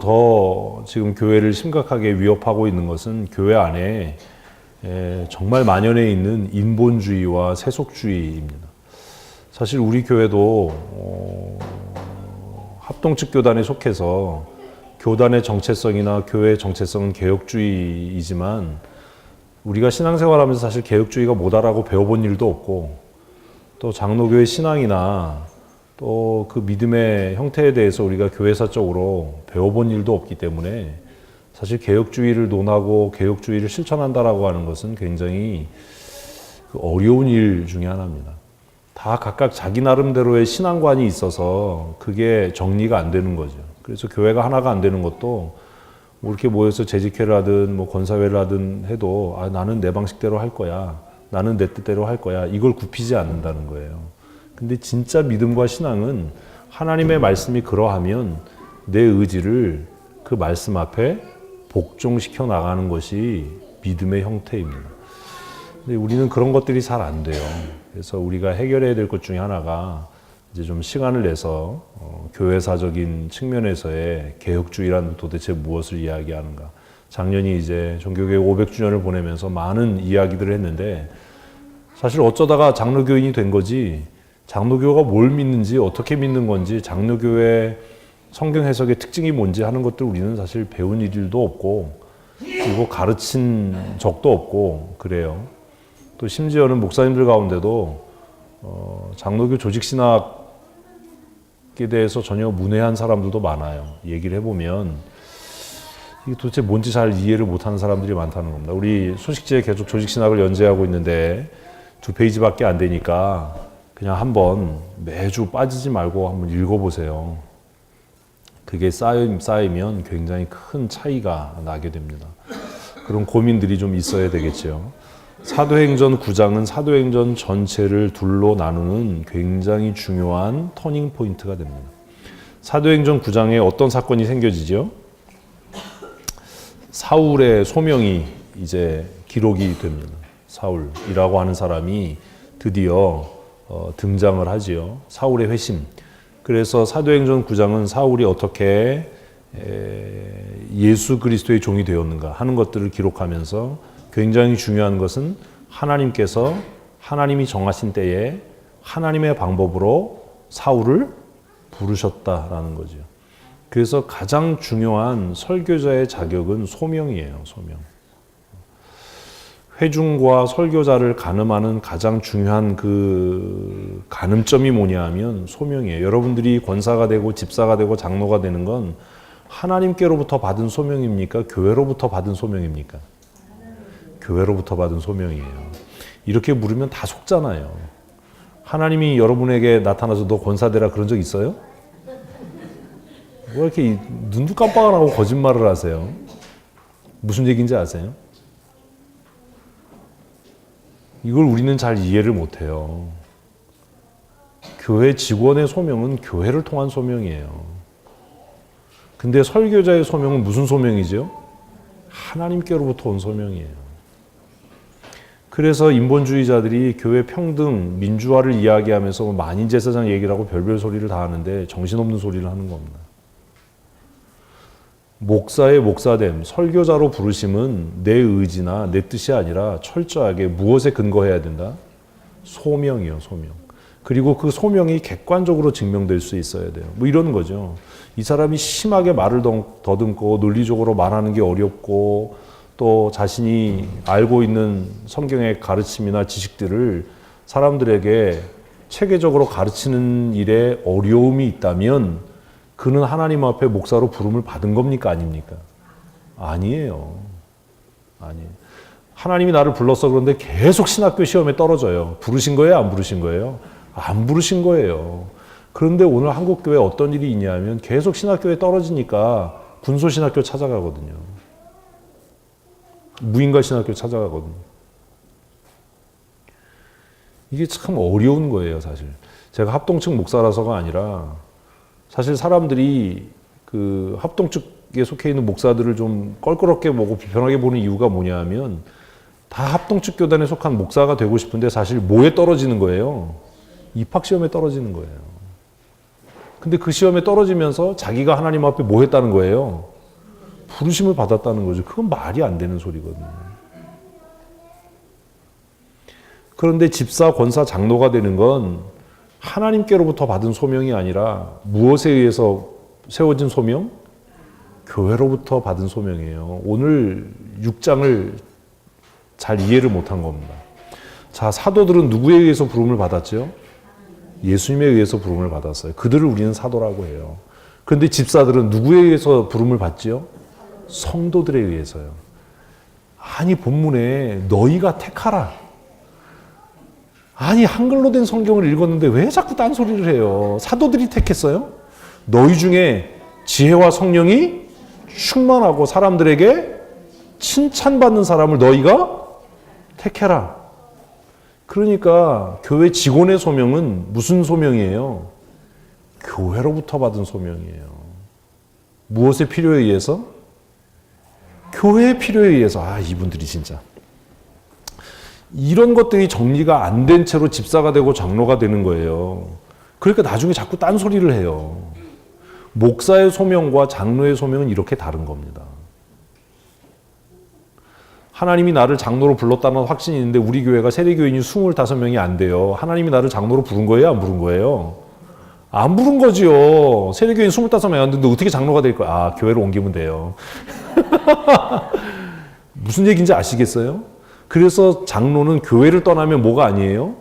더 지금 교회를 심각하게 위협하고 있는 것은 교회 안에 정말 만연해 있는 인본주의와 세속주의입니다. 사실 우리 교회도 합동측 교단에 속해서 교단의 정체성이나 교회의 정체성은 개혁주의이지만 우리가 신앙생활하면서 사실 개혁주의가 뭐다라고 배워본 일도 없고 또 장로교의 신앙이나 또 그 믿음의 형태에 대해서 우리가 교회사적으로 배워본 일도 없기 때문에 사실 개혁주의를 논하고 개혁주의를 실천한다라고 하는 것은 굉장히 어려운 일 중에 하나입니다. 다 각각 자기 나름대로의 신앙관이 있어서 그게 정리가 안 되는 거죠. 그래서 교회가 하나가 안 되는 것도 뭐 이렇게 모여서 재직회를 하든 뭐 권사회를 하든 해도 나는 내 방식대로 할 거야. 나는 내 뜻대로 할 거야. 이걸 굽히지 않는다는 거예요. 근데 진짜 믿음과 신앙은 하나님의 말씀이 그러하면 내 의지를 그 말씀 앞에 복종시켜 나가는 것이 믿음의 형태입니다. 근데 우리는 그런 것들이 잘 안 돼요. 그래서 우리가 해결해야 될 것 중에 하나가 이제 좀 시간을 내서 교회사적인 측면에서의 개혁주의란 도대체 무엇을 이야기하는가. 작년이 이제 종교개혁 500주년을 보내면서 많은 이야기들을 했는데 사실 어쩌다가 장로교인이 된 거지 장로교가 뭘 믿는지 어떻게 믿는 건지 장로교의 성경 해석의 특징이 뭔지 하는 것들 우리는 사실 배운 일도 없고 그리고 가르친 적도 없고 그래요. 또 심지어는 목사님들 가운데도 장로교 조직신학에 대해서 전혀 문외한 사람들도 많아요. 얘기를 해보면 이게 도대체 뭔지 잘 이해를 못하는 사람들이 많다는 겁니다. 우리 소식지에 계속 조직신학을 연재하고 있는데 2페이지밖에 안 되니까 그냥 한번 매주 빠지지 말고 한번 읽어보세요. 그게 쌓이면 굉장히 큰 차이가 나게 됩니다. 그런 고민들이 좀 있어야 되겠죠. 사도행전 9장은 사도행전 전체를 둘로 나누는 굉장히 중요한 터닝 포인트가 됩니다. 사도행전 9장에 어떤 사건이 생겨지죠? 사울의 소명이 이제 기록이 됩니다. 사울이라고 하는 사람이 드디어 등장을 하지요. 사울의 회심. 그래서 사도행전 9장은 사울이 어떻게 예수 그리스도의 종이 되었는가 하는 것들을 기록하면서 굉장히 중요한 것은 하나님께서 하나님이 정하신 때에 하나님의 방법으로 사울을 부르셨다라는 거죠. 그래서 가장 중요한 설교자의 자격은 소명이에요. 소명. 회중과 설교자를 가늠하는 가장 중요한 그 가늠점이 뭐냐 하면 소명이에요. 여러분들이 권사가 되고 집사가 되고 장로가 되는 건 하나님께로부터 받은 소명입니까? 교회로부터 받은 소명입니까? 교회로부터 받은 소명이에요. 이렇게 물으면 다 속잖아요. 하나님이 여러분에게 나타나서 너 권사 되라 그런 적 있어요? 왜 이렇게 눈도 깜빡 안 하고 거짓말을 하세요? 무슨 얘기인지 아세요? 이걸 우리는 잘 이해를 못해요. 교회 직원의 소명은 교회를 통한 소명이에요. 근데 설교자의 소명은 무슨 소명이죠? 하나님께로부터 온 소명이에요. 그래서 인본주의자들이 교회 평등, 민주화를 이야기하면서 만인제사장 얘기를 하고 별별 소리를 다 하는데 정신없는 소리를 하는 겁니다. 목사의 목사됨, 설교자로 부르심은 내 의지나 내 뜻이 아니라 철저하게 무엇에 근거해야 된다? 소명이요, 소명. 그리고 그 소명이 객관적으로 증명될 수 있어야 돼요. 뭐 이런 거죠. 이 사람이 심하게 말을 더듬고 논리적으로 말하는 게 어렵고 또 자신이 알고 있는 성경의 가르침이나 지식들을 사람들에게 체계적으로 가르치는 일에 어려움이 있다면 그는 하나님 앞에 목사로 부름을 받은 겁니까? 아닙니까? 아니에요. 아니에요. 하나님이 나를 불렀어 그런데 계속 신학교 시험에 떨어져요. 부르신 거예요? 안 부르신 거예요? 안 부르신 거예요. 그런데 오늘 한국교회에 어떤 일이 있냐면 계속 신학교에 떨어지니까 군소신학교 찾아가거든요. 무인가 신학교 찾아가거든요. 이게 참 어려운 거예요, 사실. 제가 합동측 목사라서가 아니라 사실 사람들이 그 합동측에 속해 있는 목사들을 좀 껄끄럽게 보고 불편하게 보는 이유가 뭐냐 하면 다 합동측 교단에 속한 목사가 되고 싶은데 사실 뭐에 떨어지는 거예요? 입학시험에 떨어지는 거예요. 근데 그 시험에 떨어지면서 자기가 하나님 앞에 뭐 했다는 거예요? 부르심을 받았다는 거죠. 그건 말이 안 되는 소리거든요. 그런데 집사, 권사, 장로가 되는 건 하나님께로부터 받은 소명이 아니라 무엇에 의해서 세워진 소명? 교회로부터 받은 소명이에요. 오늘 6장을 잘 이해를 못한 겁니다. 자, 사도들은 누구에 의해서 부름을 받았죠? 예수님에 의해서 부름을 받았어요. 그들을 우리는 사도라고 해요. 그런데 집사들은 누구에 의해서 부름을 받지요? 성도들에 의해서요. 아니, 본문에 너희가 택하라. 아니, 한글로 된 성경을 읽었는데 왜 자꾸 딴소리를 해요? 사도들이 택했어요? 너희 중에 지혜와 성령이 충만하고 사람들에게 칭찬받는 사람을 너희가 택해라. 그러니까 교회 직원의 소명은 무슨 소명이에요? 교회로부터 받은 소명이에요. 무엇의 필요에 의해서? 교회의 필요에 의해서. 아, 이분들이 진짜. 이런 것들이 정리가 안 된 채로 집사가 되고 장로가 되는 거예요. 그러니까 나중에 자꾸 딴소리를 해요. 목사의 소명과 장로의 소명은 이렇게 다른 겁니다. 하나님이 나를 장로로 불렀다는 확신이 있는데 우리 교회가 세례교인이 25명이 안 돼요. 하나님이 나를 장로로 부른 거예요? 안 부른 거예요? 안 부른 거지요. 세례교인 25명 안 되는데 어떻게 장로가 될 거야? 아, 교회로 옮기면 돼요. 무슨 얘기인지 아시겠어요? 그래서 장로는 교회를 떠나면 뭐가 아니에요?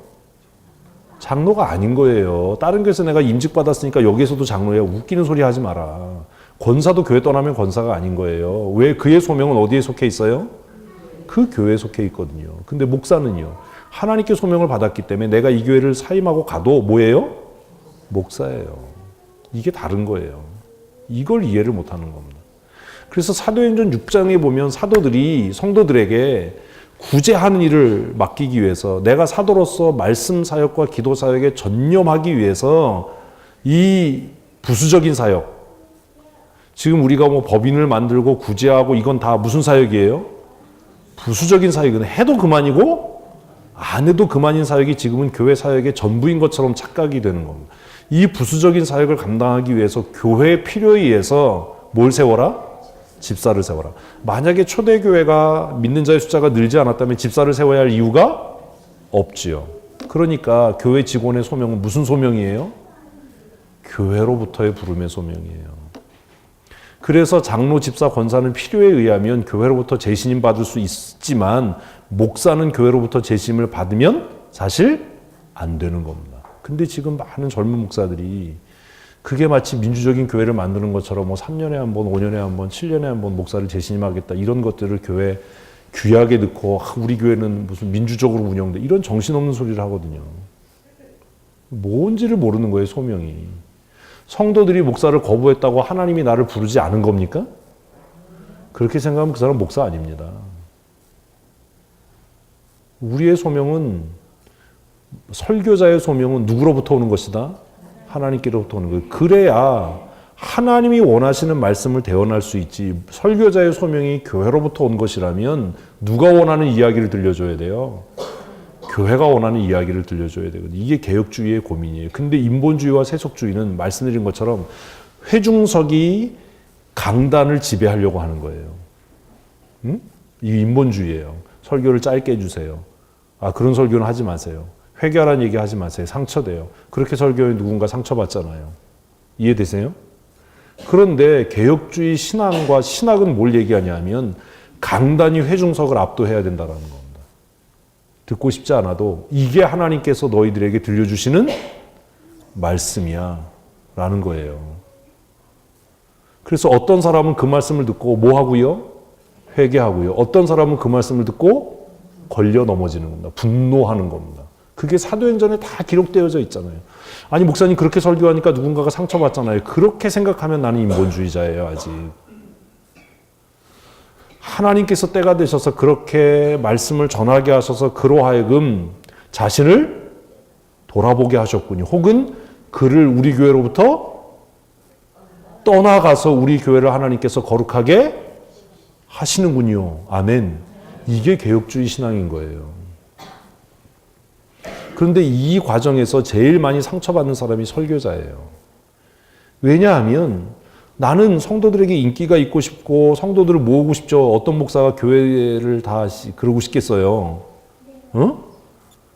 장로가 아닌 거예요. 다른 교회에서 내가 임직받았으니까 여기에서도 장로야. 웃기는 소리 하지 마라. 권사도 교회 떠나면 권사가 아닌 거예요. 왜? 그의 소명은 어디에 속해 있어요? 그 교회에 속해 있거든요. 근데 목사는요. 하나님께 소명을 받았기 때문에 내가 이 교회를 사임하고 가도 뭐예요? 목사예요. 이게 다른 거예요. 이걸 이해를 못하는 겁니다. 그래서 사도행전 6장에 보면 사도들이 성도들에게 구제하는 일을 맡기기 위해서 내가 사도로서 말씀 사역과 기도 사역에 전념하기 위해서 이 부수적인 사역, 지금 우리가 뭐 법인을 만들고 구제하고 이건 다 무슨 사역이에요? 부수적인 사역은 해도 그만이고 안 해도 그만인 사역이 지금은 교회 사역의 전부인 것처럼 착각이 되는 겁니다. 이 부수적인 사역을 감당하기 위해서 교회의 필요에 의해서 뭘 세워라? 집사를 세워라. 만약에 초대교회가 믿는 자의 숫자가 늘지 않았다면 집사를 세워야 할 이유가 없지요. 그러니까 교회 직원의 소명은 무슨 소명이에요? 교회로부터의 부름의 소명이에요. 그래서 장로, 집사, 권사는 필요에 의하면 교회로부터 재신임 받을 수 있지만 목사는 교회로부터 재신임을 받으면 사실 안 되는 겁니다. 근데 지금 많은 젊은 목사들이 그게 마치 민주적인 교회를 만드는 것처럼 뭐 3년에 한 번, 5년에 한 번, 7년에 한 번 목사를 재신임하겠다 이런 것들을 교회 규약에 넣고 우리 교회는 무슨 민주적으로 운영돼 이런 정신없는 소리를 하거든요. 뭔지를 모르는 거예요, 소명이. 성도들이 목사를 거부했다고 하나님이 나를 부르지 않은 겁니까? 그렇게 생각하면 그 사람 목사 아닙니다. 우리의 소명은, 설교자의 소명은 누구로부터 오는 것이다? 하나님께로부터 오는 거예요. 그래야 하나님이 원하시는 말씀을 대언할 수 있지. 설교자의 소명이 교회로부터 온 것이라면 누가 원하는 이야기를 들려줘야 돼요? 교회가 원하는 이야기를 들려줘야 되거든요. 이게 개혁주의의 고민이에요. 근데 인본주의와 세속주의는 말씀드린 것처럼 회중석이 강단을 지배하려고 하는 거예요. 이게 인본주의예요. 설교를 짧게 해주세요. 아, 그런 설교는 하지 마세요. 회개하라는 얘기 하지 마세요. 상처돼요. 그렇게 설교에 누군가 상처받잖아요. 이해되세요? 그런데 개혁주의 신앙과 신학은 뭘 얘기하냐면 강단이 회중석을 압도해야 된다는 겁니다. 듣고 싶지 않아도 이게 하나님께서 너희들에게 들려주시는 말씀이야 라는 거예요. 그래서 어떤 사람은 그 말씀을 듣고 뭐 하고요? 회개하고요. 어떤 사람은 그 말씀을 듣고 걸려 넘어지는 겁니다. 분노하는 겁니다. 그게 사도행전에 다 기록되어져 있잖아요. 아니 목사님 그렇게 설교하니까 누군가가 상처받잖아요. 그렇게 생각하면 나는 인본주의자예요. 아직. 하나님께서 때가 되셔서 그렇게 말씀을 전하게 하셔서 그로 하여금 자신을 돌아보게 하셨군요. 혹은 그를 우리 교회로부터 떠나가서 우리 교회를 하나님께서 거룩하게 하시는군요. 아멘. 이게 개혁주의 신앙인 거예요. 그런데 이 과정에서 제일 많이 상처받는 사람이 설교자예요. 왜냐하면 나는 성도들에게 인기가 있고 싶고 성도들을 모으고 싶죠. 어떤 목사가 교회를 다 그러고 싶겠어요. 어?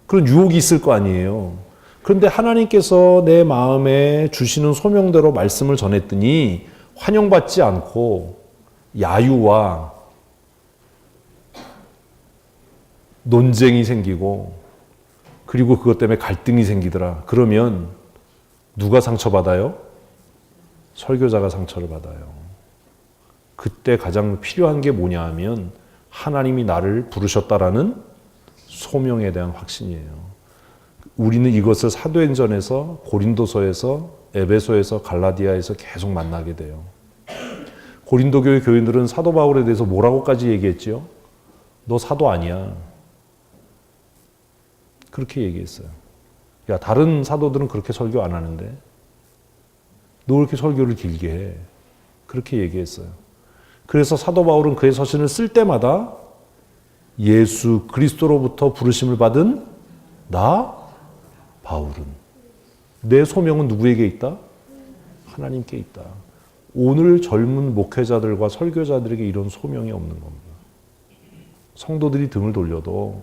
그런 유혹이 있을 거 아니에요. 그런데 하나님께서 내 마음에 주시는 소명대로 말씀을 전했더니 환영받지 않고 야유와 논쟁이 생기고 그리고 그것 때문에 갈등이 생기더라. 그러면 누가 상처받아요? 설교자가 상처를 받아요. 그때 가장 필요한 게 뭐냐 하면 하나님이 나를 부르셨다라는 소명에 대한 확신이에요. 우리는 이것을 사도행전에서 고린도서에서 에베소에서 갈라디아에서 계속 만나게 돼요. 고린도 교회 교인들은 사도 바울에 대해서 뭐라고까지 얘기했지요? 너 사도 아니야. 그렇게 얘기했어요. 야, 다른 사도들은 그렇게 설교 안 하는데 너 왜 이렇게 설교를 길게 해? 그렇게 얘기했어요. 그래서 사도 바울은 그의 서신을 쓸 때마다 예수 그리스도로부터 부르심을 받은 나 바울은 내 소명은 누구에게 있다? 하나님께 있다. 오늘 젊은 목회자들과 설교자들에게 이런 소명이 없는 겁니다. 성도들이 등을 돌려도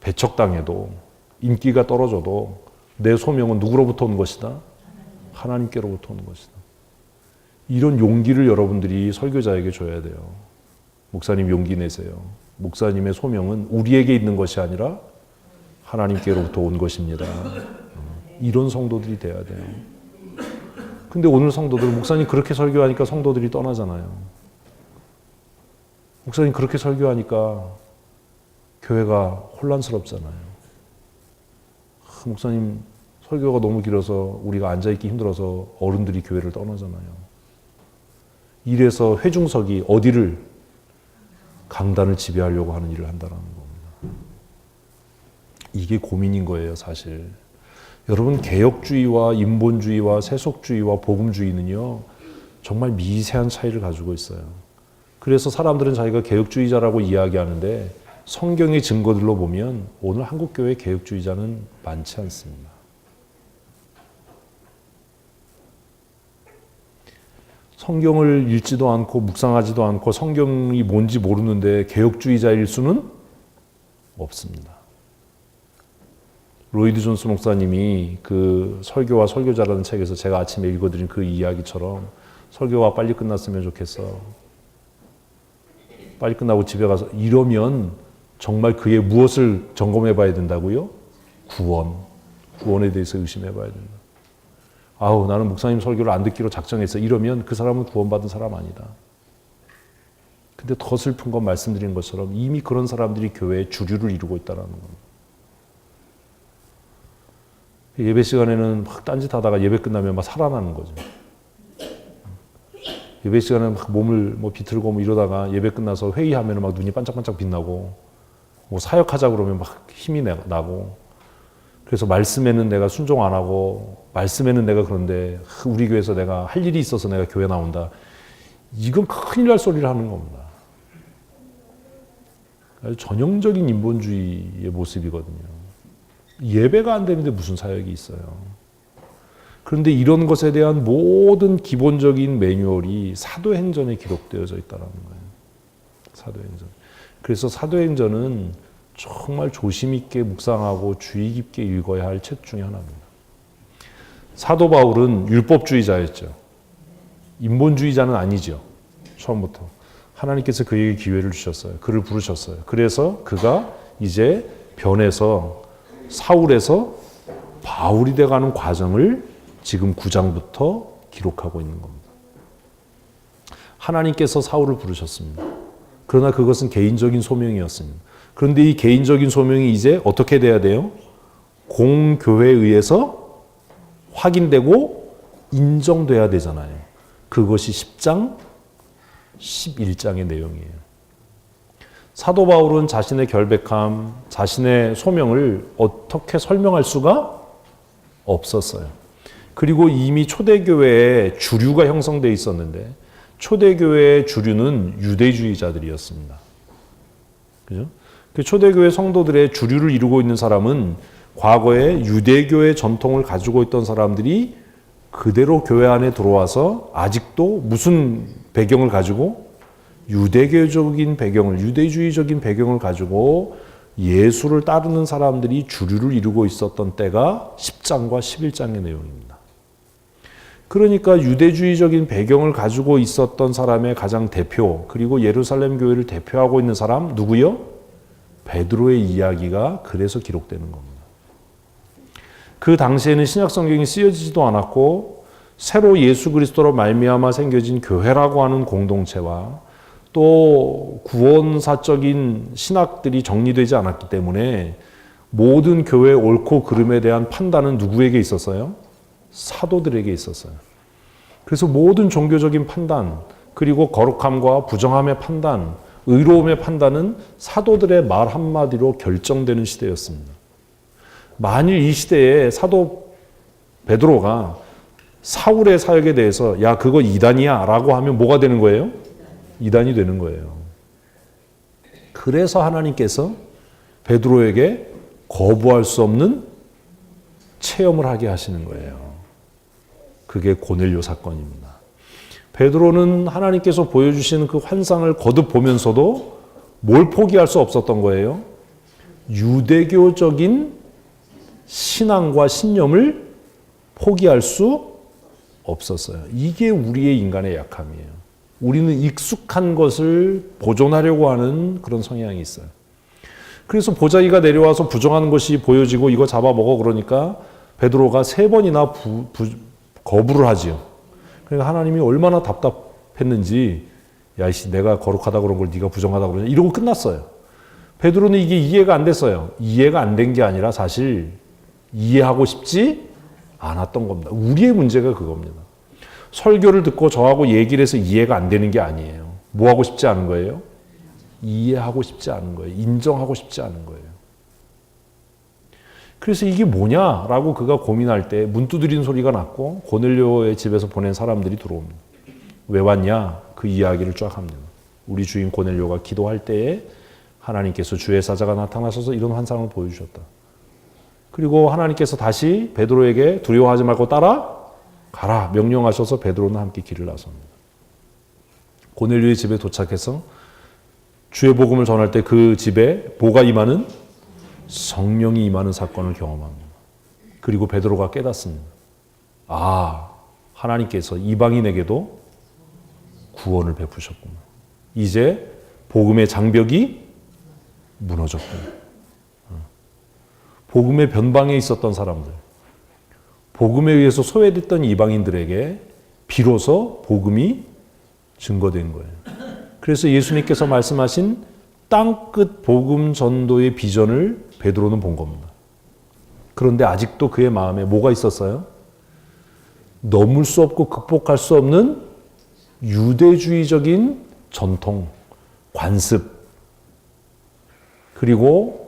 배척당해도 인기가 떨어져도 내 소명은 누구로부터 온 것이다? 하나님께로부터 온 것이다. 이런 용기를 여러분들이 설교자에게 줘야 돼요. 목사님 용기 내세요. 목사님의 소명은 우리에게 있는 것이 아니라 하나님께로부터 온 것입니다. 이런 성도들이 돼야 돼요. 근데 오늘 성도들은 목사님 그렇게 설교하니까 성도들이 떠나잖아요. 목사님 그렇게 설교하니까 교회가 혼란스럽잖아요. 목사님 설교가 너무 길어서 우리가 앉아있기 힘들어서 어른들이 교회를 떠나잖아요. 이래서 회중석이 어디를 강단을 지배하려고 하는 일을 한다는 겁니다. 이게 고민인 거예요, 사실. 여러분 개혁주의와 인본주의와 세속주의와 복음주의는요 정말 미세한 차이를 가지고 있어요. 그래서 사람들은 자기가 개혁주의자라고 이야기하는데 성경의 증거들로 보면 오늘 한국교회 개혁주의자는 많지 않습니다. 성경을 읽지도 않고 묵상하지도 않고 성경이 뭔지 모르는데 개혁주의자일 수는 없습니다. 로이드 존스 목사님이 그 설교와 설교자라는 책에서 제가 아침에 읽어드린 그 이야기처럼 설교가 빨리 끝났으면 좋겠어. 빨리 끝나고 집에 가서 이러면 정말 그의 무엇을 점검해 봐야 된다고요? 구원에 대해서 의심해 봐야 된다. 아우 나는 목사님 설교를 안 듣기로 작정했어. 이러면 그 사람은 구원받은 사람 아니다. 근데 더 슬픈 건 말씀드린 것처럼 이미 그런 사람들이 교회의 주류를 이루고 있다는 겁니다. 예배 시간에는 막 딴짓하다가 예배 끝나면 막 살아나는 거죠. 예배 시간에 막 몸을 뭐 비틀고 뭐 이러다가 예배 끝나서 회의하면 막 눈이 반짝반짝 빛나고 뭐 사역하자 그러면 막 힘이 나고 그래서 말씀에는 내가 순종 안 하고 말씀에는 내가 그런데 우리 교회에서 내가 할 일이 있어서 내가 교회 나온다. 이건 큰일 날 소리를 하는 겁니다. 아주 전형적인 인본주의의 모습이거든요. 예배가 안 되는데 무슨 사역이 있어요. 그런데 이런 것에 대한 모든 기본적인 매뉴얼이 사도행전에 기록되어져 있다는 거예요. 사도행전. 그래서 사도행전은 정말 조심 있게 묵상하고 주의 깊게 읽어야 할 책 중에 하나입니다. 사도 바울은 율법주의자였죠. 인본주의자는 아니죠. 처음부터. 하나님께서 그에게 기회를 주셨어요. 그를 부르셨어요. 그래서 그가 이제 변해서 사울에서 바울이 돼가는 과정을 지금 9장부터 기록하고 있는 겁니다. 하나님께서 사울을 부르셨습니다. 그러나 그것은 개인적인 소명이었습니다. 그런데 이 개인적인 소명이 이제 어떻게 돼야 돼요? 공교회에 의해서 확인되고 인정돼야 되잖아요. 그것이 10장, 11장의 내용이에요. 사도 바울은 자신의 결백함, 자신의 소명을 어떻게 설명할 수가 없었어요. 그리고 이미 초대교회에 주류가 형성되어 있었는데 초대교회의 주류는 유대주의자들이었습니다. 그죠? 그 초대교회 성도들의 주류를 이루고 있는 사람은 과거에 유대교의 전통을 가지고 있던 사람들이 그대로 교회 안에 들어와서 아직도 무슨 배경을 가지고 유대교적인 배경을, 유대주의적인 배경을 가지고 예수를 따르는 사람들이 주류를 이루고 있었던 때가 10장과 11장의 내용입니다. 그러니까 유대주의적인 배경을 가지고 있었던 사람의 가장 대표, 그리고 예루살렘 교회를 대표하고 있는 사람 누구요? 베드로의 이야기가 그래서 기록되는 겁니다. 그 당시에는 신약 성경이 쓰여지지도 않았고 새로 예수 그리스도로 말미암아 생겨진 교회라고 하는 공동체와 또 구원사적인 신학들이 정리되지 않았기 때문에 모든 교회의 옳고 그름에 대한 판단은 누구에게 있었어요? 사도들에게 있었어요. 그래서 모든 종교적인 판단, 그리고 거룩함과 부정함의 판단, 의로움의 판단은 사도들의 말 한마디로 결정되는 시대였습니다. 만일 이 시대에 사도 베드로가 사울의 사역에 대해서 야 그거 이단이야 라고 하면 뭐가 되는 거예요? 이단이 되는 거예요. 그래서 하나님께서 베드로에게 거부할 수 없는 체험을 하게 하시는 거예요. 그게 고넬료 사건입니다. 베드로는 하나님께서 보여주신 그 환상을 거듭 보면서도 뭘 포기할 수 없었던 거예요? 유대교적인 신앙과 신념을 포기할 수 없었어요. 이게 우리의 인간의 약함이에요. 우리는 익숙한 것을 보존하려고 하는 그런 성향이 있어요. 그래서 보자기가 내려와서 부정한 것이 보여지고 이거 잡아먹어 그러니까 베드로가 3번이나 거부를 하지요. 그러니까 하나님이 얼마나 답답했는지 야이씨 내가 거룩하다고 그런 걸 네가 부정하다고 그러냐 이러고 끝났어요. 베드로는 이게 이해가 안 됐어요. 이해가 안 된 게 아니라 사실 이해하고 싶지 않았던 겁니다. 우리의 문제가 그겁니다. 설교를 듣고 저하고 얘기를 해서 이해가 안 되는 게 아니에요. 뭐 하고 싶지 않은 거예요? 이해하고 싶지 않은 거예요. 인정하고 싶지 않은 거예요. 그래서 이게 뭐냐라고 그가 고민할 때 문 두드리는 소리가 났고 고넬료의 집에서 보낸 사람들이 들어옵니다. 왜 왔냐? 그 이야기를 쫙 합니다. 우리 주인 고넬료가 기도할 때에 하나님께서 주의 사자가 나타나셔서 이런 환상을 보여주셨다. 그리고 하나님께서 다시 베드로에게 두려워하지 말고 따라가라 명령하셔서 베드로는 함께 길을 나섭니다. 고넬료의 집에 도착해서 주의 복음을 전할 때 그 집에 뭐가 임하는? 성령이 임하는 사건을 경험합니다. 그리고 베드로가 깨닫습니다. 아, 하나님께서 이방인에게도 구원을 베푸셨구나. 이제 복음의 장벽이 무너졌구나. 복음의 변방에 있었던 사람들, 복음에 의해서 소외됐던 이방인들에게 비로소 복음이 증거된 거예요. 그래서 예수님께서 말씀하신 땅끝 복음 전도의 비전을 베드로는 본 겁니다. 그런데 아직도 그의 마음에 뭐가 있었어요? 넘을 수 없고 극복할 수 없는 유대주의적인 전통, 관습, 그리고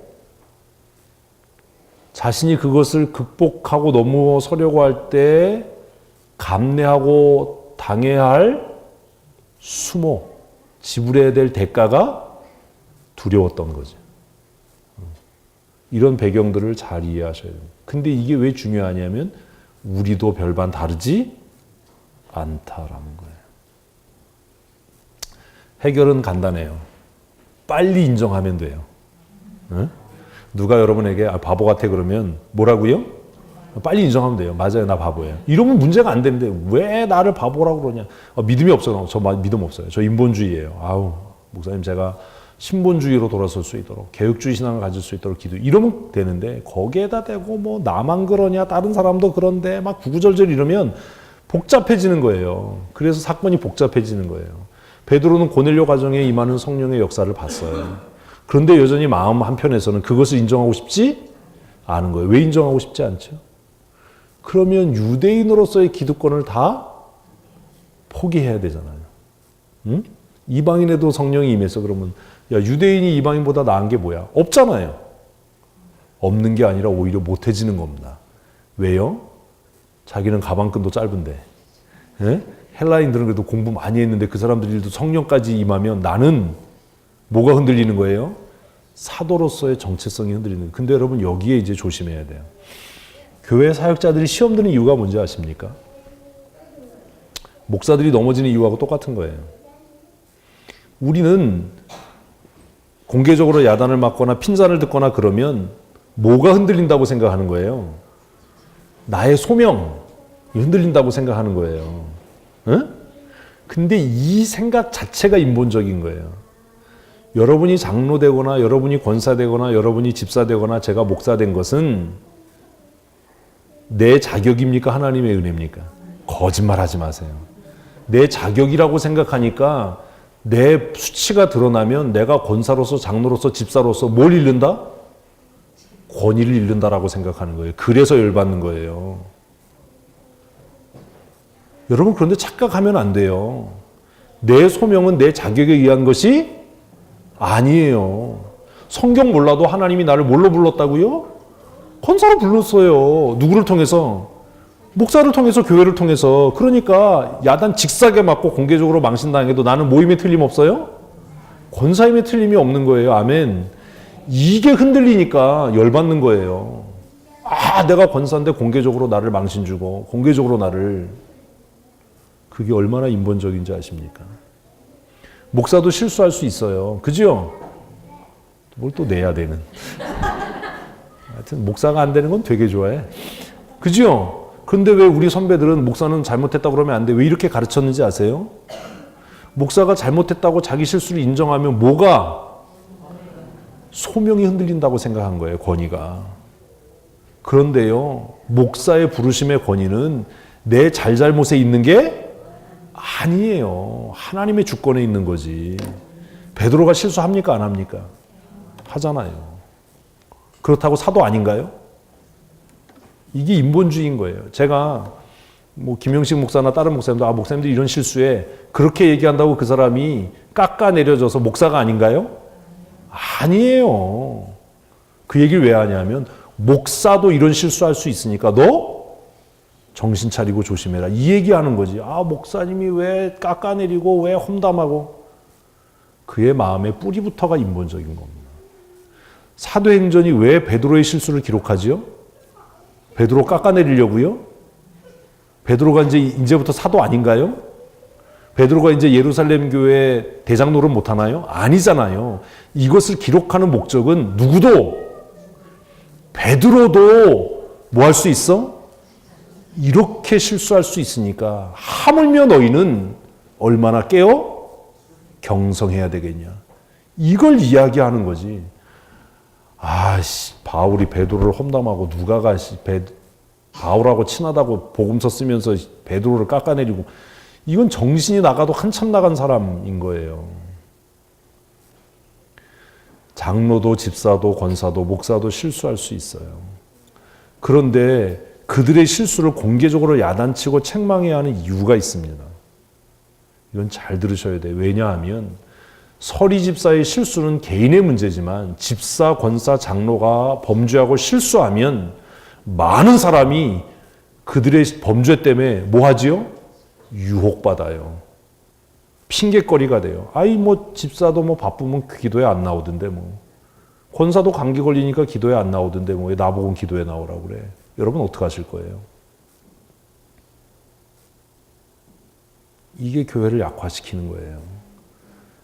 자신이 그것을 극복하고 넘어서려고 할 때 감내하고 당해야 할 수모, 지불해야 될 대가가 두려웠던 거죠. 이런 배경들을 잘 이해하셔야 됩니다. 근데 이게 왜 중요하냐면 우리도 별반 다르지 않다라는 거예요. 해결은 간단해요. 빨리 인정하면 돼요. 응? 누가 여러분에게 바보 같아 그러면 뭐라고요? 빨리 인정하면 돼요. 맞아요, 나 바보예요. 이러면 문제가 안 되는데 왜 나를 바보라고 그러냐? 믿음이 없어요. 저 믿음 없어요. 저 인본주의예요. 아우, 목사님 제가 신본주의로 돌아설 수 있도록 개혁주의 신앙을 가질 수 있도록 기도 이러면 되는데 거기에다 대고 뭐 나만 그러냐 다른 사람도 그런데 막 구구절절 이러면 복잡해지는 거예요. 그래서 사건이 복잡해지는 거예요. 베드로는 고넬료 가정에 임하는 성령의 역사를 봤어요. 그런데 여전히 마음 한편에서는 그것을 인정하고 싶지 않은 거예요. 왜 인정하고 싶지 않죠? 그러면 유대인으로서의 기득권을 다 포기해야 되잖아요. 응? 이방인에도 성령이 임해서 그러면 야 유대인이 이방인보다 나은 게 뭐야? 없잖아요. 없는 게 아니라 오히려 못해지는 겁니다. 왜요? 자기는 가방끈도 짧은데 예? 헬라인들은 그래도 공부 많이 했는데 그 사람들도 성령까지 임하면 나는 뭐가 흔들리는 거예요? 사도로서의 정체성이 흔들리는 거예요. 근데 여러분 여기에 이제 조심해야 돼요. 교회 사역자들이 시험 드는 이유가 뭔지 아십니까? 목사들이 넘어지는 이유하고 똑같은 거예요. 우리는 공개적으로 야단을 맞거나 핀잔을 듣거나 그러면 뭐가 흔들린다고 생각하는 거예요? 나의 소명이 흔들린다고 생각하는 거예요. 응? 근데 이 생각 자체가 인본적인 거예요. 여러분이 장로 되거나 여러분이 권사 되거나 여러분이 집사 되거나 제가 목사 된 것은 내 자격입니까? 하나님의 은혜입니까? 거짓말하지 마세요. 내 자격이라고 생각하니까 내 수치가 드러나면 내가 권사로서 장로로서 집사로서 뭘 잃는다? 권위를 잃는다라고 생각하는 거예요. 그래서 열받는 거예요. 여러분 그런데 착각하면 안 돼요. 내 소명은 내 자격에 의한 것이 아니에요. 성경 몰라도 하나님이 나를 뭘로 불렀다고요? 권사로 불렀어요. 누구를 통해서? 목사를 통해서, 교회를 통해서. 그러니까 야단 직사게 맞고 공개적으로 망신당해도 나는 모임에 틀림없어요? 권사임에 틀림이 없는 거예요. 아멘. 이게 흔들리니까 열받는 거예요. 아, 내가 권사인데 공개적으로 나를 망신 주고 공개적으로 나를. 그게 얼마나 인본적인지 아십니까? 목사도 실수할 수 있어요. 그죠? 뭘 또 내야 되는. 하여튼 목사가 안 되는 건 되게 좋아해. 그죠? 그런데 왜 우리 선배들은 목사는 잘못했다고 그러면 안 돼? 왜 이렇게 가르쳤는지 아세요? 목사가 잘못했다고 자기 실수를 인정하면 뭐가? 소명이 흔들린다고 생각한 거예요. 권위가. 그런데요. 목사의 부르심의 권위는 내 잘잘못에 있는 게 아니에요. 하나님의 주권에 있는 거지. 베드로가 실수합니까? 안 합니까? 하잖아요. 그렇다고 사도 아닌가요? 이게 인본주의인 거예요. 제가 뭐 김영식 목사나 다른 목사님도 목사님들 이런 실수에 그렇게 얘기한다고 그 사람이 깎아내려져서 목사가 아닌가요? 아니에요. 그 얘기를 왜 하냐면 목사도 이런 실수할 수 있으니까 너 정신 차리고 조심해라. 이 얘기하는 거지. 목사님이 왜 깎아내리고 왜 험담하고. 그의 마음의 뿌리부터가 인본적인 겁니다. 사도행전이 왜 베드로의 실수를 기록하지요? 베드로 깎아내리려고요? 베드로가 이제부터 사도 아닌가요? 베드로가 이제 예루살렘 교회 대장 노릇 못하나요? 아니잖아요. 이것을 기록하는 목적은 누구도 베드로도 뭐 할 수 있어? 이렇게 실수할 수 있으니까 하물며 너희는 얼마나 깨어 경성해야 되겠냐. 이걸 이야기하는 거지. 바울이 베드로를 험담하고 누가가 바울하고 친하다고 복음서 쓰면서 베드로를 깎아내리고 이건 정신이 나가도 한참 나간 사람인 거예요. 장로도 집사도 권사도 목사도 실수할 수 있어요. 그런데 그들의 실수를 공개적으로 야단치고 책망해야 하는 이유가 있습니다. 이건 잘 들으셔야 돼요. 왜냐하면 서리 집사의 실수는 개인의 문제지만 집사, 권사, 장로가 범죄하고 실수하면 많은 사람이 그들의 범죄 때문에 뭐 하지요? 유혹받아요. 핑계거리가 돼요. 집사도 바쁘면 기도에 안 나오던데 권사도 감기 걸리니까 기도에 안 나오던데 왜 나보고 기도에 나오라고 그래. 여러분 어떡하실 거예요? 이게 교회를 약화시키는 거예요.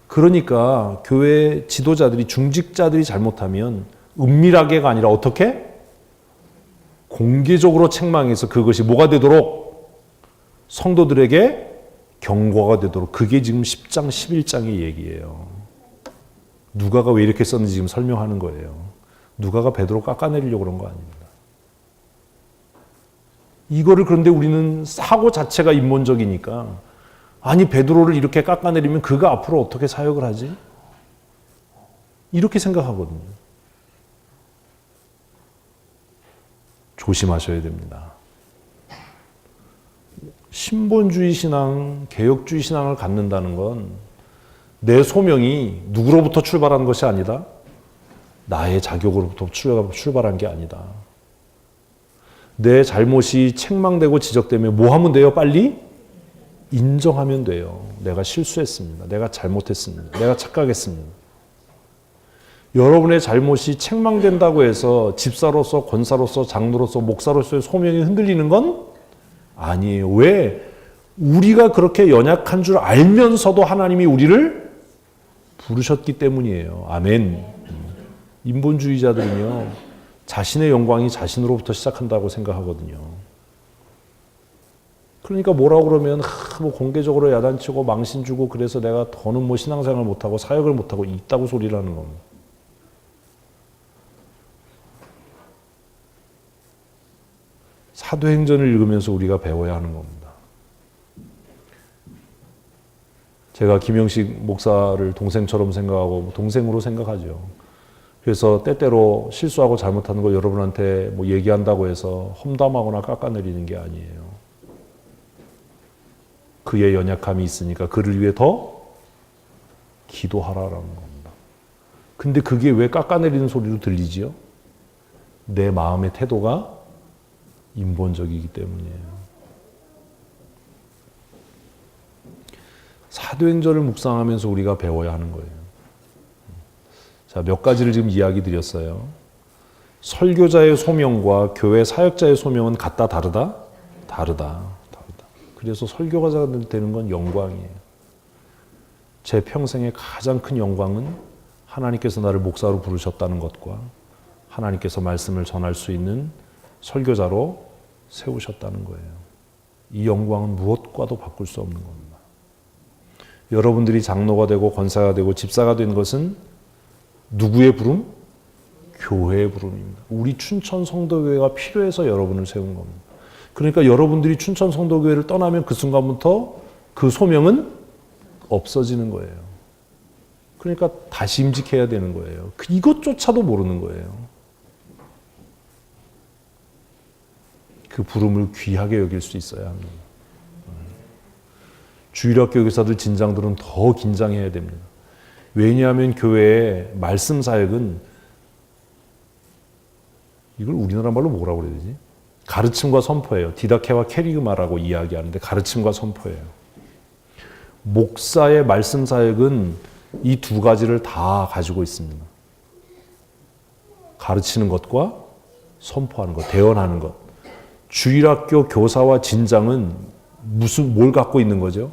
그러니까 교회 지도자들이 중직자들이 잘못하면 은밀하게가 아니라 어떻게? 공개적으로 책망해서 그것이 뭐가 되도록 성도들에게 경고가 되도록. 그게 지금 10장 11장의 얘기예요. 누가가 왜 이렇게 썼는지 지금 설명하는 거예요. 누가가 베드로 깎아내리려고 그런 거 아닙니다. 이거를 그런데 우리는 사고 자체가 인본적이니까 베드로를 이렇게 깎아내리면 그가 앞으로 어떻게 사역을 하지? 이렇게 생각하거든요. 조심하셔야 됩니다. 신본주의 신앙, 개혁주의 신앙을 갖는다는 건 내 소명이 누구로부터 출발한 것이 아니다. 나의 자격으로부터 출발한 게 아니다. 내 잘못이 책망되고 지적되면 뭐 하면 돼요? 빨리 인정하면 돼요. 내가 실수했습니다. 내가 잘못했습니다. 내가 착각했습니다. 여러분의 잘못이 책망된다고 해서 집사로서, 권사로서, 장로로서, 목사로서의 소명이 흔들리는 건 아니에요. 왜? 우리가 그렇게 연약한 줄 알면서도 하나님이 우리를 부르셨기 때문이에요. 아멘. 인본주의자들은요, 자신의 영광이 자신으로부터 시작한다고 생각하거든요. 그러니까 뭐라고 그러면 뭐 공개적으로 야단치고 망신 주고 그래서 내가 더는 뭐 신앙생활 못하고 사역을 못하고 있다고 소리를 하는 겁니다. 사도행전을 읽으면서 우리가 배워야 하는 겁니다. 제가 김영식 목사를 동생처럼 생각하고 동생으로 생각하죠. 그래서 때때로 실수하고 잘못하는 거 여러분한테 뭐 얘기한다고 해서 험담하거나 깎아내리는 게 아니에요. 그의 연약함이 있으니까 그를 위해 더 기도하라라는 겁니다. 근데 그게 왜 깎아내리는 소리로 들리지요? 내 마음의 태도가 인본적이기 때문이에요. 사도행전을 묵상하면서 우리가 배워야 하는 거예요. 자, 몇 가지를 지금 이야기 드렸어요. 설교자의 소명과 교회 사역자의 소명은 같다, 다르다? 다르다. 그래서 설교자가 되는 건 영광이에요. 제 평생의 가장 큰 영광은 하나님께서 나를 목사로 부르셨다는 것과 하나님께서 말씀을 전할 수 있는 설교자로 세우셨다는 거예요. 이 영광은 무엇과도 바꿀 수 없는 겁니다. 여러분들이 장로가 되고 권사가 되고 집사가 된 것은 누구의 부름? 교회의 부름입니다. 우리 춘천 성도교회가 필요해서 여러분을 세운 겁니다. 그러니까 여러분들이 춘천 성도교회를 떠나면 그 순간부터 그 소명은 없어지는 거예요. 그러니까 다시 임직해야 되는 거예요. 이것조차도 모르는 거예요. 그 부름을 귀하게 여길 수 있어야 합니다. 주일학교 교사들 진장들은 더 긴장해야 됩니다. 왜냐하면 교회의 말씀 사역은 이걸 우리나라 말로 뭐라고 그래야 되지? 가르침과 선포예요. 디다케와 캐리그마라고 이야기하는데 가르침과 선포예요. 목사의 말씀 사역은 이 두 가지를 다 가지고 있습니다. 가르치는 것과 선포하는 것, 대언하는 것. 주일학교 교사와 진장은 뭘 갖고 있는 거죠?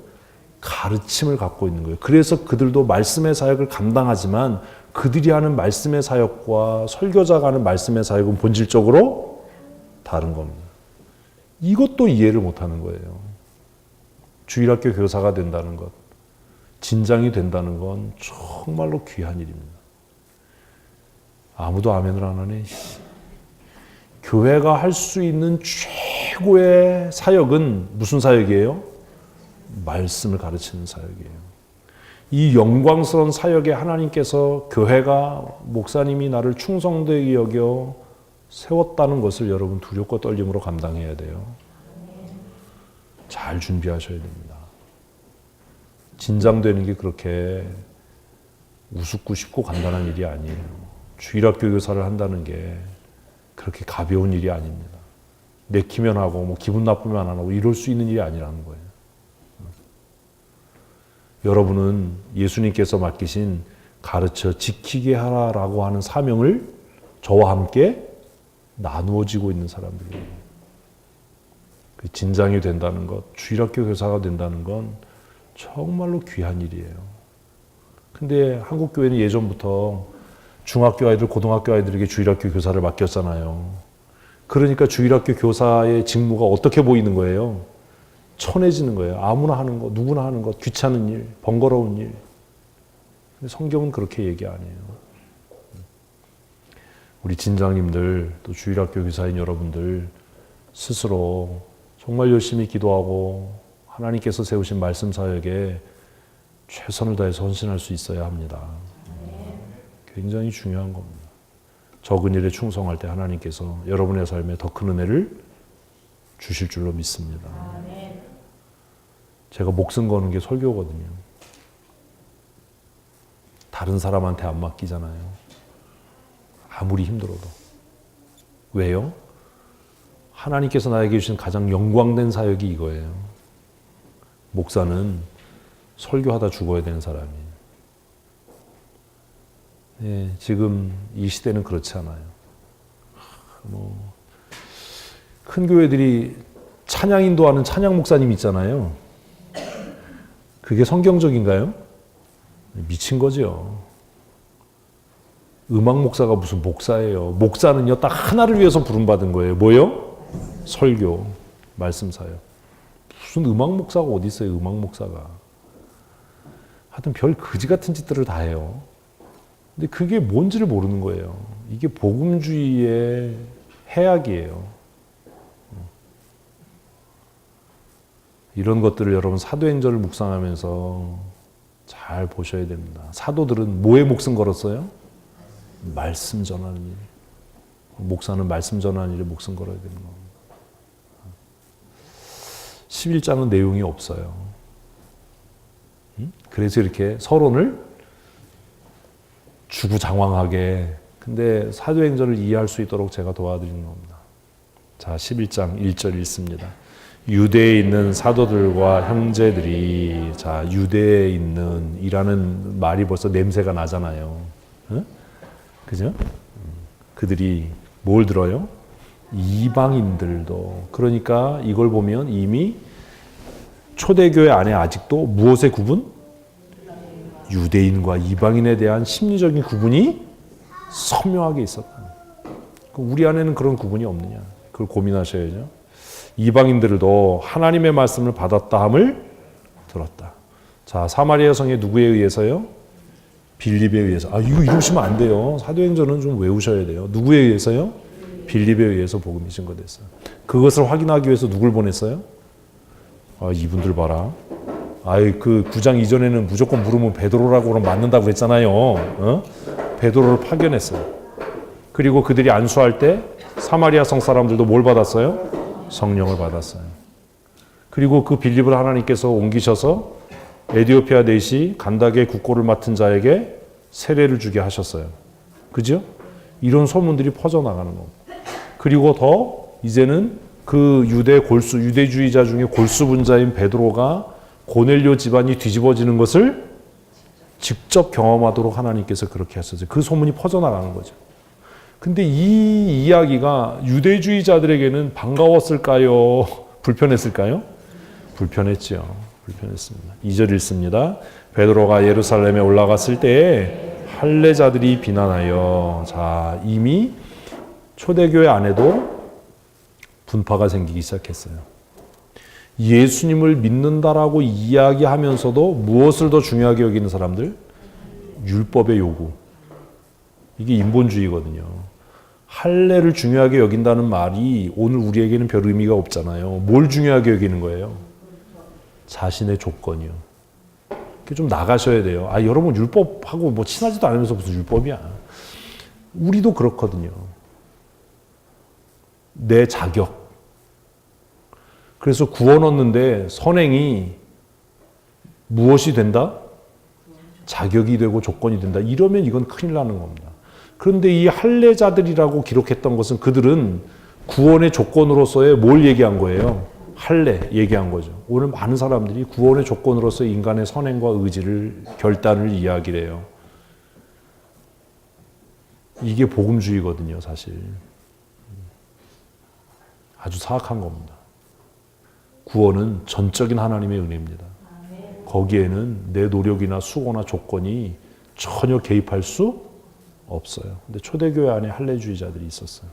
가르침을 갖고 있는 거예요. 그래서 그들도 말씀의 사역을 감당하지만 그들이 하는 말씀의 사역과 설교자가 하는 말씀의 사역은 본질적으로 다른 겁니다. 이것도 이해를 못하는 거예요. 주일학교 교사가 된다는 것, 진장이 된다는 건 정말로 귀한 일입니다. 아무도 아멘을 안 하네. 교회가 할 수 있는 최고의 사역은 무슨 사역이에요? 말씀을 가르치는 사역이에요. 이 영광스러운 사역에 하나님께서 교회가 목사님이 나를 충성되게 여겨 세웠다는 것을 여러분 두렵고 떨림으로 감당해야 돼요. 잘 준비하셔야 됩니다. 진장되는 게 그렇게 우습고 쉽고 간단한 일이 아니에요. 주일학교 교사를 한다는 게 그렇게 가벼운 일이 아닙니다. 내키면 하고 뭐 기분 나쁘면 안 하고 이럴 수 있는 일이 아니라는 거예요. 여러분은 예수님께서 맡기신 가르쳐 지키게 하라라고 하는 사명을 저와 함께 나누어지고 있는 사람들이에요. 그 진장이 된다는 것, 주일학교 교사가 된다는 건 정말로 귀한 일이에요. 근데 한국 교회는 예전부터 중학교 아이들, 고등학교 아이들에게 주일학교 교사를 맡겼잖아요. 그러니까 주일학교 교사의 직무가 어떻게 보이는 거예요? 천해지는 거예요. 아무나 하는 거, 누구나 하는 것, 귀찮은 일, 번거로운 일. 근데 성경은 그렇게 얘기 안 해요. 우리 진장님들, 또 주일학교 교사인 여러분들 스스로 정말 열심히 기도하고 하나님께서 세우신 말씀 사역에 최선을 다해서 헌신할 수 있어야 합니다. 굉장히 중요한 겁니다. 적은 일에 충성할 때 하나님께서 여러분의 삶에 더 큰 은혜를 주실 줄로 믿습니다. 제가 목숨 거는 게 설교거든요. 다른 사람한테 안 맡기잖아요. 아무리 힘들어도. 왜요? 하나님께서 나에게 주신 가장 영광된 사역이 이거예요. 목사는 설교하다 죽어야 되는 사람이에요. 네, 지금 이 시대는 그렇지 않아요. 큰 교회들이 찬양 인도하는 찬양 목사님 있잖아요. 그게 성경적인가요? 미친 거죠. 음악 목사가 무슨 목사예요. 목사는요, 딱 하나를 위해서 부름받은 거예요. 뭐요? 설교, 말씀 사역. 무슨 음악 목사가 어디 있어요, 음악 목사가. 하여튼 별 그지 같은 짓들을 다 해요. 근데 그게 뭔지를 모르는 거예요. 이게 복음주의의 해악이에요. 이런 것들을 여러분 사도행전을 묵상하면서 잘 보셔야 됩니다. 사도들은 뭐에 목숨 걸었어요? 말씀 전하는 일. 목사는 말씀 전하는 일에 목숨 걸어야 되는 겁니다. 11장은 내용이 없어요. 그래서 이렇게 서론을 주구장창하게, 근데 사도행전을 이해할 수 있도록 제가 도와드리는 겁니다. 자, 11장 1절 읽습니다. 유대에 있는 사도들과 형제들이, 자, 유대에 있는 이라는 말이 벌써 냄새가 나잖아요. 응? 그죠? 그들이 뭘 들어요? 이방인들도. 그러니까 이걸 보면 이미 초대교회 안에 아직도 무엇의 구분? 유대인과 이방인에 대한 심리적인 구분이 선명하게 있었다. 우리 안에는 그런 구분이 없느냐? 그걸 고민하셔야죠. 이방인들도 하나님의 말씀을 받았다 함을 들었다. 자, 사마리아 성의 누구에 의해서요? 빌립에 의해서. 아, 이거 이러시면 안 돼요. 사도행전은 좀 외우셔야 돼요. 누구에 의해서요? 빌립에 의해서 복음이 증거됐어요. 그것을 확인하기 위해서 누굴 보냈어요? 아, 이분들 봐라. 아이, 그 9장 이전에는 무조건 물으면 베드로라고 그럼 맞는다고 그랬잖아요. 어? 베드로를 파견했어요. 그리고 그들이 안수할 때 사마리아 성 사람들도 뭘 받았어요? 성령을 받았어요. 그리고 그 빌립을 하나님께서 옮기셔서 에디오피아 내시 간닥의 국고를 맡은 자에게 세례를 주게 하셨어요. 그죠? 이런 소문들이 퍼져나가는 겁니다. 그리고 더 이제는 그 유대주의자 중에 골수 분자인 베드로가 고넬료 집안이 뒤집어지는 것을 직접 경험하도록 하나님께서 그렇게 하셨어요. 그 소문이 퍼져나가는 거죠. 근데 이 이야기가 유대주의자들에게는 반가웠을까요? 불편했을까요? 불편했죠. 불편했습니다. 2절 읽습니다. 베드로가 예루살렘에 올라갔을 때에 할례자들이 비난하여, 자, 이미 초대교회 안에도 분파가 생기기 시작했어요. 예수님을 믿는다라고 이야기하면서도 무엇을 더 중요하게 여기는 사람들? 율법의 요구. 이게 인본주의거든요. 할례를 중요하게 여긴다는 말이 오늘 우리에게는 별 의미가 없잖아요. 뭘 중요하게 여기는 거예요? 자신의 조건이요. 그게 좀 나가셔야 돼요. 아, 여러분 율법하고 뭐 친하지도 않으면서 무슨 율법이야. 우리도 그렇거든요. 내 자격. 그래서 구원 얻는데 선행이 무엇이 된다? 자격이 되고 조건이 된다. 이러면 이건 큰일 나는 겁니다. 그런데 이 할례자들이라고 기록했던 것은 그들은 구원의 조건으로서의 뭘 얘기한 거예요? 할례 얘기한 거죠. 오늘 많은 사람들이 구원의 조건으로서 인간의 선행과 의지를, 결단을 이야기를 해요. 이게 복음주의거든요, 사실. 아주 사악한 겁니다. 구원은 전적인 하나님의 은혜입니다. 거기에는 내 노력이나 수고나 조건이 전혀 개입할 수 없어요. 근데 초대교회 안에 할례주의자들이 있었어요.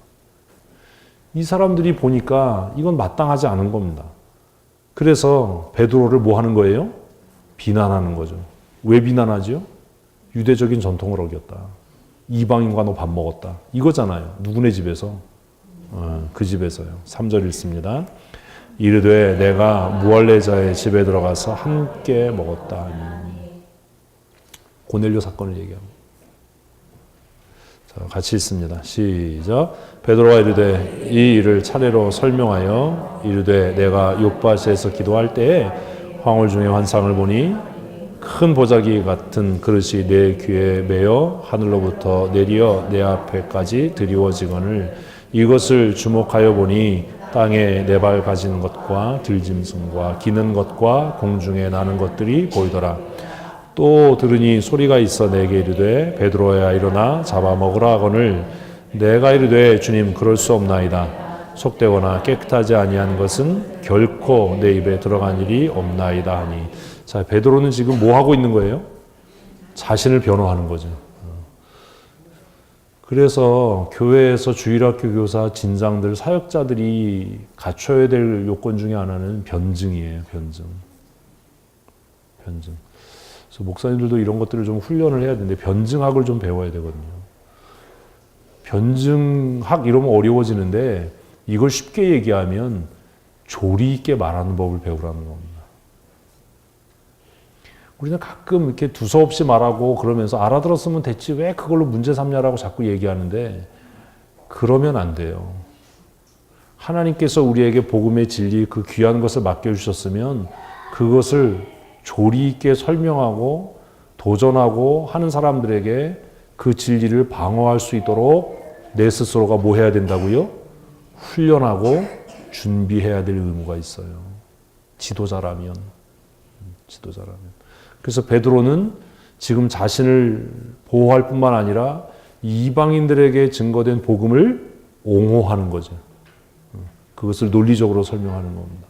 이 사람들이 보니까 이건 마땅하지 않은 겁니다. 그래서 베드로를 뭐 하는 거예요? 비난하는 거죠. 왜 비난하죠? 유대적인 전통을 어겼다. 이방인과 너 밥 먹었다. 이거잖아요. 누구네 집에서? 그 집에서요. 3절 읽습니다. 이르되 내가 무할례자의 집에 들어가서 함께 먹었다. 고넬료 사건을 얘기합니다. 자, 같이 읽습니다. 시작. 베드로가 이르되 이 일을 차례로 설명하여 이르되 내가 욥바시에서 기도할 때에 황홀 중에 환상을 보니 큰 보자기 같은 그릇이 내 귀에 매어 하늘로부터 내리어 내 앞에까지 드리워지거늘 이것을 주목하여 보니 땅에 네 발 가진 것과 들짐승과 기는 것과 공중에 나는 것들이 보이더라. 또 들으니 소리가 있어 내게 이르되 베드로야 일어나 잡아먹으라 하거늘 내가 이르되 주님 그럴 수 없나이다. 속되거나 깨끗하지 아니한 것은 결코 내 입에 들어간 일이 없나이다 하니. 자, 베드로는 지금 뭐 하고 있는 거예요? 자신을 변호하는 거죠. 그래서 교회에서 주일학교 교사, 진장들, 사역자들이 갖춰야 될 요건 중에 하나는 변증이에요. 변증. 그래서 목사님들도 이런 것들을 좀 훈련을 해야 되는데 변증학을 좀 배워야 되거든요. 변증학 이러면 어려워지는데 이걸 쉽게 얘기하면 조리 있게 말하는 법을 배우라는 겁니다. 우리는 가끔 이렇게 두서없이 말하고 그러면서 알아들었으면 됐지 왜 그걸로 문제 삼냐라고 자꾸 얘기하는데 그러면 안 돼요. 하나님께서 우리에게 복음의 진리 그 귀한 것을 맡겨주셨으면 그것을 조리 있게 설명하고 도전하고 하는 사람들에게 그 진리를 방어할 수 있도록 내 스스로가 뭐 해야 된다고요? 훈련하고 준비해야 될 의무가 있어요. 지도자라면. 그래서 베드로는 지금 자신을 보호할 뿐만 아니라 이방인들에게 증거된 복음을 옹호하는 거죠. 그것을 논리적으로 설명하는 겁니다.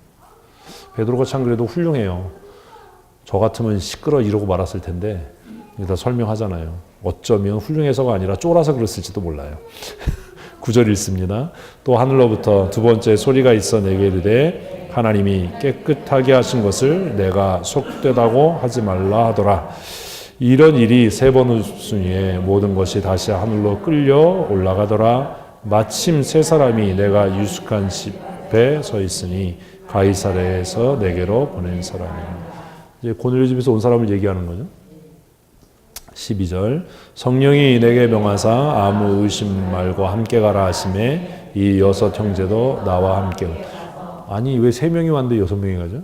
베드로가 참 그래도 훌륭해요. 저 같으면 시끄러 이러고 말았을 텐데 다 설명하잖아요. 어쩌면 훌륭해서가 아니라 쫄아서 그랬을지도 몰라요. 9절 읽습니다. 또 하늘로부터 두 번째 소리가 있어 내게 이르되 하나님이 깨끗하게 하신 것을 내가 속되다고 하지 말라 하더라. 이런 일이 세 번 후순위에 모든 것이 다시 하늘로 끌려 올라가더라. 마침 세 사람이 내가 유숙한 집에 서 있으니 가이사랴에서 내게로 보낸 사람이라. 이제 고넬료 집에서 온 사람을 얘기하는 거죠. 12절 성령이 내게 명하사 아무 의심 말고 함께 가라 하심에 이 여섯 형제도 나와 함께. 아니 왜 세 명이 왔는데 여섯 명이 가죠?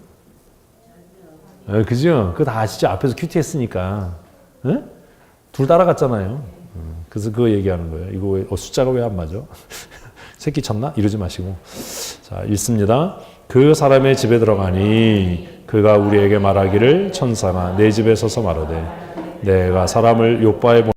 그죠? 그거 다 아시죠? 앞에서 큐티 했으니까. 둘 따라갔잖아요. 그래서 그거 얘기하는 거예요. 이거 왜, 숫자가 왜 안 맞아? 새끼 쳤나? 이러지 마시고. 자, 읽습니다. 그 사람의 집에 들어가니 그가 우리에게 말하기를 천사가 내 집에 서서 말하되 내가 사람을 요바에